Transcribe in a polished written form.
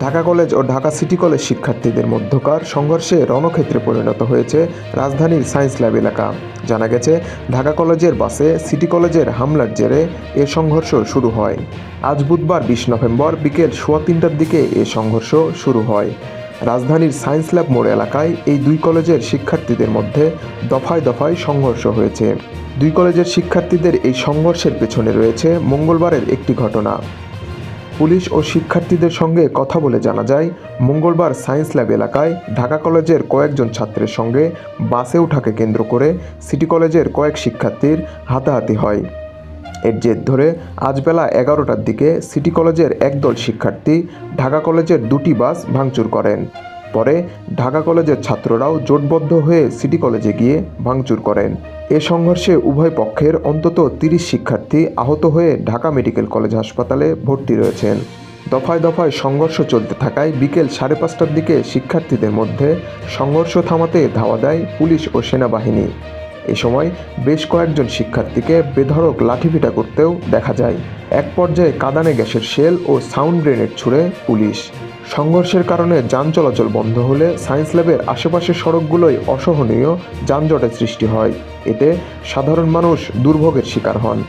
Dhaka college ও Dhaka city college শিক্ষার্থীদের মধ্যকার সংঘর্ষে রণক্ষেত্রে পরিণত হয়েছে রাজধানীর সায়েন্স ল্যাব এলাকা। জানা গেছে, ঢাকা কলেজের বাসে সিটি কলেজের হামলার জেরে এ সংঘর্ষ শুরু হয়। আজ বুধবার 20 নভেম্বর বিকেল 3:15টার দিকে এ সংঘর্ষ শুরু হয়। রাজধানীর সায়েন্স ল্যাব মোড় এলাকায় এই দুই কলেজের শিক্ষার্থীদের মধ্যে দফায় দফায় সংঘর্ষ হয়েছে। দুই কলেজের শিক্ষার্থীদের এই সংঘর্ষের পেছনে রয়েছে মঙ্গলবারের একটি ঘটনা। পুলিশ ও শিক্ষার্থীদের সঙ্গে কথা বলে জানা যায়, মঙ্গলবার সায়েন্স ল্যাব এলাকায় ঢাকা কলেজের কয়েকজন ছাত্রের সঙ্গে বাসে ওঠাকে কেন্দ্র করে সিটি কলেজের কয়েক শিক্ষার্থীর হাতাহাতি হয়। এর জের ধরে আজ বেলা 11টার দিকে সিটি কলেজের একদল শিক্ষার্থী ঢাকা কলেজের দুটি বাস ভাঙচুর করেন। পরে ঢাকা কলেজের ছাত্ররাও জোটবদ্ধ হয়ে সিটি কলেজে গিয়ে ভাঙচুর করেন। এ সংঘর্ষে উভয় পক্ষের অন্তত 30 শিক্ষার্থী আহত হয়ে ঢাকা মেডিকেল কলেজ হাসপাতালে ভর্তি রয়েছেন। দফায় দফায় সংঘর্ষ চলতে থাকায় বিকেল 5:30টার দিকে শিক্ষার্থীদের মধ্যে সংঘর্ষ থামাতে ধাওয়া দেয় পুলিশ ও সেনাবাহিনী। এ সময় বেশ কয়েকজন শিক্ষার্থীকে বেধড়ক লাঠিপেটা করতেও দেখা যায়। এক পর্যায়ে কাঁদানে গ্যাসের শেল ও সাউন্ড গ্রেনেড ছুড়ে পুলিশ। সংঘর্ষের কারণে যান চলাচল বন্ধ হলে সায়েন্স ল্যাবের আশেপাশের সড়কগুলোয় অসহনীয় যানজটের সৃষ্টি হয়। এতে সাধারণ মানুষ দুর্ভোগের শিকার হন।